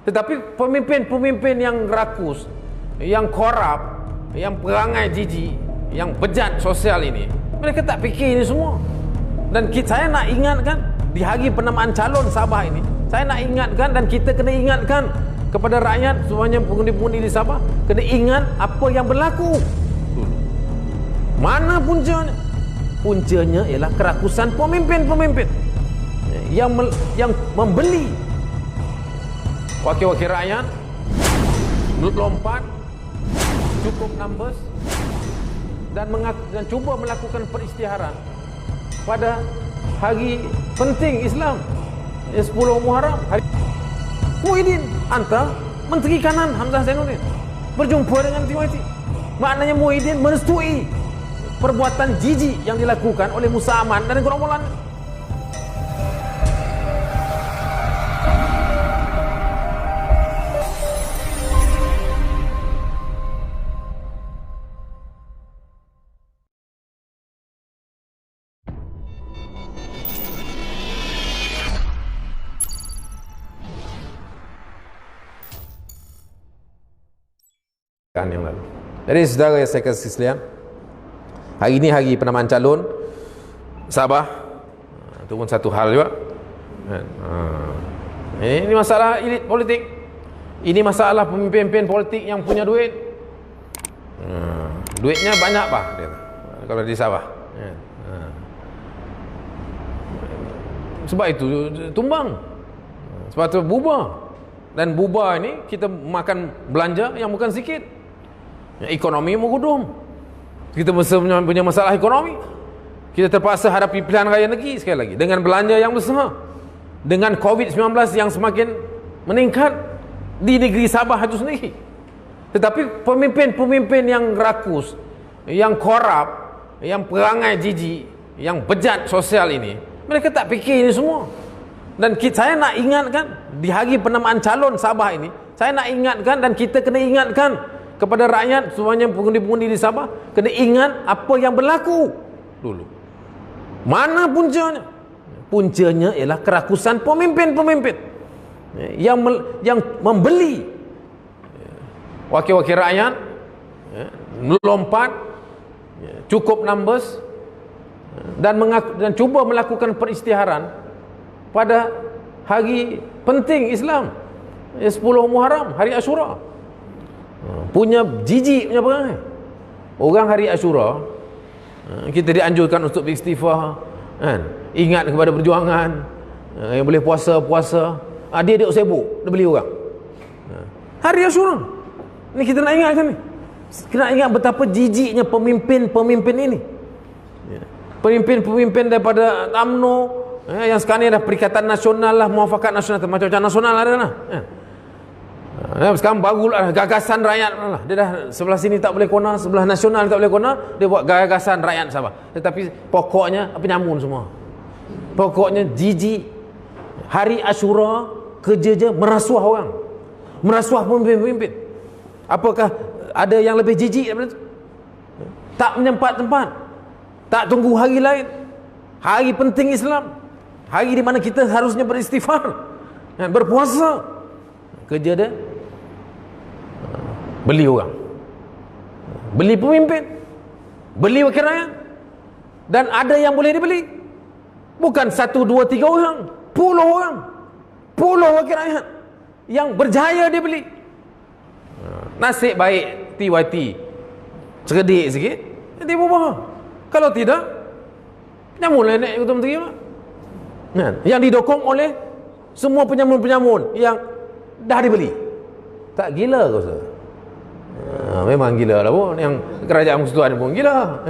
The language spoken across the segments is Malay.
Tetapi pemimpin-pemimpin yang rakus, yang korup, yang perangai jijik, yang bejat sosial ini, mereka tak fikir ini semua. Dan saya nak ingatkan di hari penamaan calon Sabah ini, saya nak ingatkan dan kita kena ingatkan kepada rakyat semuanya, pengundi-pengundi di Sabah kena ingat apa yang berlaku dulu. Mana puncanya? Puncanya ialah kerakusan pemimpin-pemimpin yang membeli wakil-wakil rakyat, lompat, cukup numbers, dan cuba melakukan peristiharan pada hari penting Islam, 10 Muharram. Muhyiddin hantar Menteri Kanan Hamzah Zainuddin berjumpa dengan Timoeti. Maknanya Muhyiddin merestui perbuatan jijik yang dilakukan oleh Musa Aman dan gerombolan. Yang lalu. Jadi saudara yang saya kasih sekalian, hari ini hari penamaan calon Sabah, itu pun satu hal juga. Ini masalah elit politik, ini masalah pemimpin politik yang punya duit. Duitnya banyak pak dia, kalau di Sabah. Sebab itu tumbang, sebab itu bubar. Dan bubar ini kita makan belanja yang bukan sikit. Ekonomi mengudum. Kita punya masalah ekonomi. Kita terpaksa hadapi pilihan raya negeri sekali lagi dengan belanja yang besar, dengan COVID-19 yang semakin meningkat di negeri Sabah itu sendiri. Tetapi pemimpin-pemimpin yang rakus, yang korup, yang perangai jijik, yang bejat sosial ini, mereka tak fikir ini semua. Dan saya nak ingatkan di hari penamaan calon Sabah ini, saya nak ingatkan dan kita kena ingatkan kepada rakyat semuanya, pengundi-pengundi di Sabah kena ingat apa yang berlaku dulu. Mana puncanya? Puncanya ialah kerakusan pemimpin-pemimpin yang membeli wakil-wakil rakyat, lompat, cukup numbers, dan cuba melakukan peristiharan pada hari penting Islam, 10 Muharram, hari Ashura. Punya jijik punya perangai. Orang hari Ashura, kita dianjurkan untuk beristighfar, kan? Ingat kepada perjuangan, yang boleh puasa. Dia sibuk, dia beli orang. Hari Ashura ni kita nak ingatkan ni. Kita nak ingat betapa jijiknya pemimpin-pemimpin ini. Pemimpin-pemimpin daripada UMNO, yang sekarang ni dah Perikatan Nasional lah, Muafakat Nasional, macam-macam nasional ada lah. Sekarang barulah gagasan rakyat lah. Dia dah sebelah sini tak boleh kona, sebelah nasional tak boleh kona, dia buat gagasan rakyat Sabah. Tetapi pokoknya penyamun semua. Pokoknya jijik. Hari Ashura kerja je merasuah orang, merasuah pemimpin-pemimpin. Apakah ada yang lebih jijik daripada itu? Tak menyempat-tempat, tak tunggu hari lain, hari penting Islam, hari di mana kita harusnya beristighfar, berpuasa. Kerja dia beli orang, beli pemimpin, beli wakil rakyat. Dan ada yang boleh dibeli, bukan 1, 2, 3 orang, puluh orang, puluh wakil rakyat yang berjaya dia beli. Nasib baik TYT cerdik sikit, dia berubah. Kalau tidak, penyamun naik Ketua Menteri yang didokong oleh semua penyamun-penyamun yang dah dibeli. Tak gila kau rasa? Memang gila lah pun. Yang kerajaan persekutuan pun gila.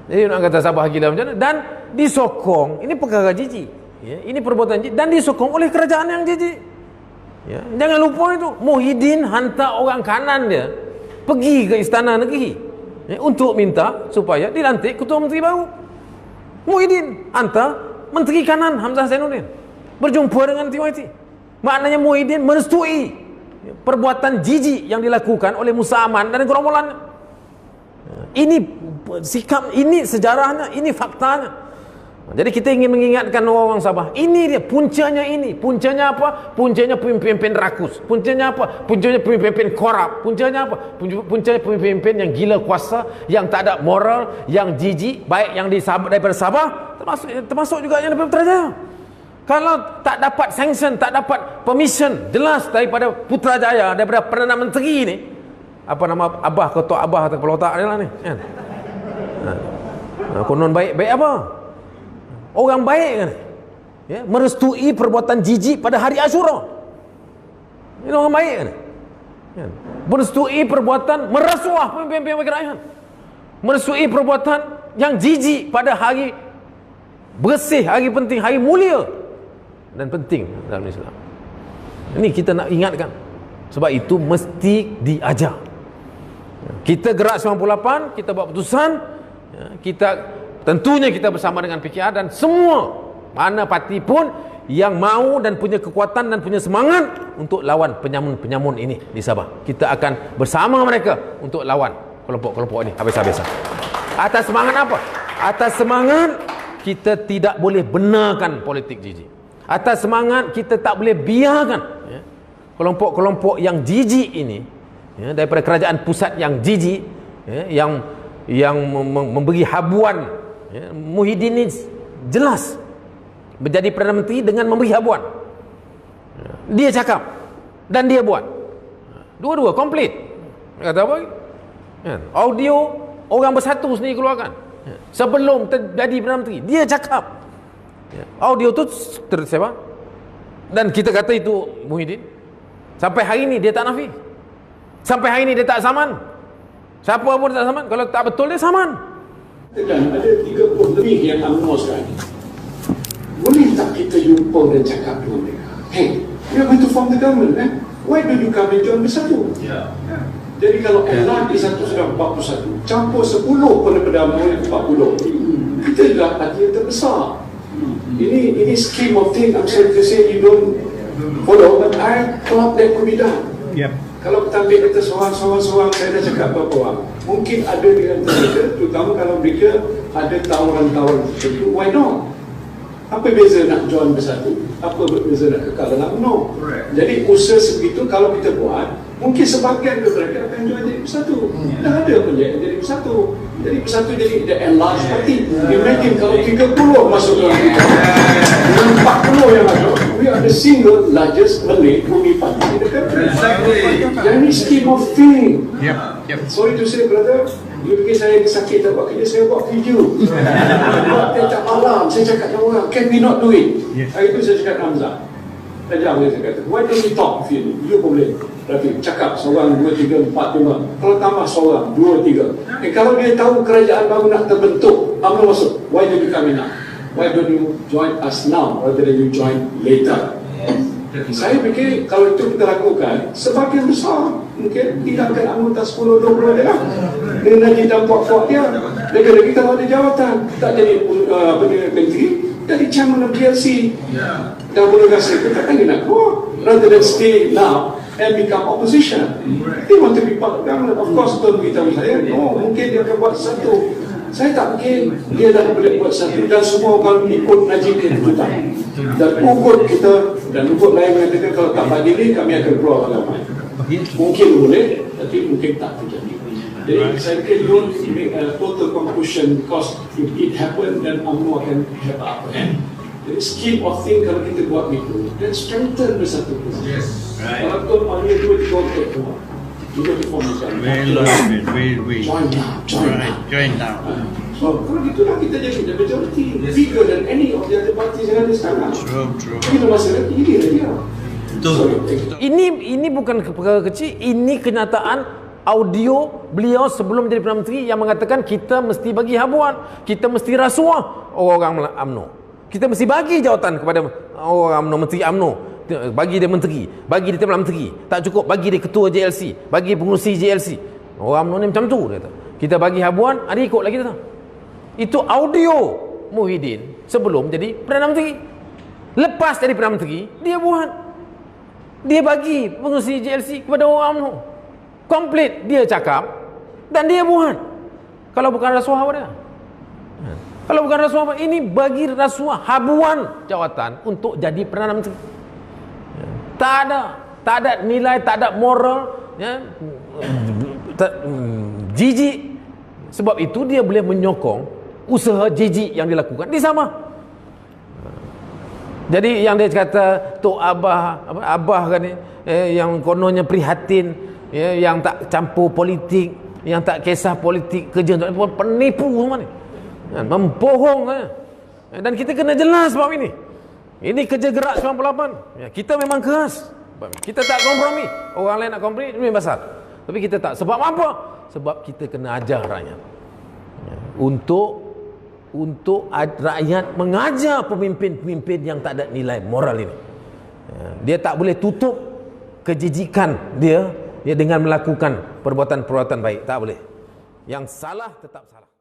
Jadi nak kata Sabah gila macam mana? Dan disokong, ini perkara jijik. Ini perbuatan jijik dan disokong oleh kerajaan yang jijik. Jangan lupa itu. Muhyiddin hantar orang kanan dia pergi ke Istana Negeri untuk minta supaya dilantik Ketua Menteri baru. Muhyiddin hantar Menteri Kanan Hamzah Zainuddin berjumpa dengan Timoeti. Maknanya Muhyiddin merestui perbuatan jijik yang dilakukan oleh Musa Aman dan gerombolannya. Ini sikap, ini sejarahnya, ini faktanya. Jadi kita ingin mengingatkan orang Sabah, ini dia puncanya ini. Puncanya apa? Puncanya pemimpin rakus. Puncanya apa? Puncanya pemimpin korup. Puncanya apa? Puncanya pemimpin yang gila kuasa, yang tak ada moral, yang jijik, baik yang di Sabah, daripada Sabah, termasuk juga yang daripada Putrajaya. Kalau tak dapat sanction, tak dapat permission jelas daripada Putrajaya, daripada Perdana Menteri ni, apa nama Abah, Ketua Abah atau Kepala Otak dia lah ni, kan? Konon baik apa? Orang baik kan, ya, merestui perbuatan jijik pada hari Asyura. Ini orang baik kan, merestui perbuatan merasuah pemimpin rakyat, merestui perbuatan yang jijik pada hari bersih, hari penting, hari mulia dan penting dalam Islam. Ini kita nak ingatkan. Sebab itu mesti diajar. Kita gerak 98, kita buat putusan, kita tentunya kita bersama dengan PKR dan semua mana parti pun yang mahu dan punya kekuatan dan punya semangat untuk lawan penyamun-penyamun ini di Sabah. Kita akan bersama mereka untuk lawan kelompok-kelompok ini habis-habisan. Atas semangat apa? Atas semangat kita tidak boleh benarkan politik jijik. Atas semangat kita tak boleh biarkan, ya, kelompok-kelompok yang jijik ini, ya, daripada kerajaan pusat yang jijik, ya, yang memberi habuan, ya, Muhyiddin ini jelas menjadi Perdana Menteri dengan memberi habuan. Dia cakap dan dia buat. Dua-dua komplit. Dia kata apa? Audio orang bersatu sendiri keluarkan. Sebelum terjadi Perdana Menteri, dia cakap. Audio tu tersebar. Dan kita kata itu Muhyiddin. Sampai hari ini dia tak nafi. Sampai hari ini dia tak saman. Siapa pun tak saman. Kalau tak betul dia saman. Dan ada 30 lebih yang UMNO sekarang. Boleh tak kita jumpa dan cakap dengan mereka? Hey, we are going to form the government, eh? Why don't you come and join Bersatu? Yeah. Jadi kalau LR Bersatu sudah 41, campur 10 daripada UMNO yang 40, kita adalah parti yang terbesar. Ini scheme of thing. I'm sorry to say you don't follow, but I thought that could be done. Yep. Kalau kita ambil kata seorang-seorang, saya dah cakap berapa orang, mungkin ada di antara mereka, terutama kalau mereka ada tawaran-tawaran tertentu, why not? Apa beza nak join Bersatu? Apa beza nak kekal dalam UMNO? Jadi usaha sebegitu kalau kita buat, mungkin sebahagian daripada mereka akan join jadi Bersatu. Dah ada pun jadi Bersatu. Jadi Bersatu jadi the enlarged party. Imagine kalau 30 masuk dalam kita, dengan 40 yang masuk, we are the single largest Malay ruling party in the country. Jadi scheme of thing. Sorry to say, brother, you fikir saya sakit tak buat kerja, saya buat video. Buat tiap malam, saya cakap dengan orang, can we not do it? Hari itu saya cakap dengan Hamzah. Tajam saya kata, why don't we talk? You boleh, Rafiq, cakap seorang, 2, 3, 4, 5. Kalau tambah seorang, 2, 3. Kalau dia tahu kerajaan baru nak terbentuk, UMNO masuk, why don't you come in now? Why don't you join us now rather than you join later? Saya fikir kalau itu kita lakukan, sebagian besar mungkin hilangkan anggota 10-20 dia lah. Dengan kita puak-puak dia. Lagi-lagi kalau ada jawatan, tak jadi menteri, jadi chairman of PLC. Dah boleh rasa kita takkan dia nak keluar. Rather than stay now and become opposition. They want to be part of government. Of course, tuan beritahu saya, no, mungkin dia akan buat satu. Saya tak fikir dia dah boleh buat satu dan semua orang ikut Najib keputusan. Dan ukut kita dan ukut lain mengatakan kalau tak berdiri kami akan keluar ramai. Mungkin boleh, tapi mungkin tak terjadi. Jadi saya fikir don't make a total conclusion because if it happen then UMNO akan have upper hand. Jadi scheme of thing kalau kita buat itu dan strengthen Bersatu. Kalau tuan panggil 2-3 orang keluar. Join now. So, kalau gitulah kita jadi the majority, bigger than any of the other parties yang ada sekarang. True. Kita masalah ini dia. Ini bukan perkara kecil, ini kenyataan audio beliau sebelum menjadi Perdana Menteri yang mengatakan kita mesti bagi habuan, kita mesti rasuah orang UMNO. Kita mesti bagi jawatan kepada orang UMNO, Menteri UMNO. Bagi dia menteri, bagi dia Perdana Menteri, tak cukup bagi dia ketua JLC, bagi pengurusi JLC. Orang UMNO ni macam tu dia kata. Kita bagi habuan, ada ikut lagi kita. Itu audio Muhyiddin sebelum jadi Perdana Menteri. Lepas jadi Perdana Menteri, dia buat. Dia bagi pengurusi JLC kepada orang UMNO. Komplit dia cakap dan dia buat. Kalau bukan rasuah apa dia? Kalau bukan rasuah apa? Ini bagi rasuah habuan jawatan untuk jadi Perdana Menteri. Tak ada nilai, tak ada moral, ya. Jijik. Sebab itu dia boleh menyokong usaha jijik yang dilakukan. Dia sama. Jadi yang dia kata Tok Abah kan ni, yang kononnya prihatin, yang tak campur politik, yang tak kisah politik, kerja penipu semua ni. Membohong kan. Dan kita kena jelas sebab ini. Ini kerja gerak 98. Kita memang keras. Kita tak kompromi. Orang lain nak kompromi, ini pasal. Tapi kita tak. Sebab apa? Sebab kita kena ajar rakyat. Untuk rakyat mengajar pemimpin-pemimpin yang tak ada nilai moral ini. Dia tak boleh tutup kejijikan dia dengan melakukan perbuatan-perbuatan baik. Tak boleh. Yang salah tetap salah.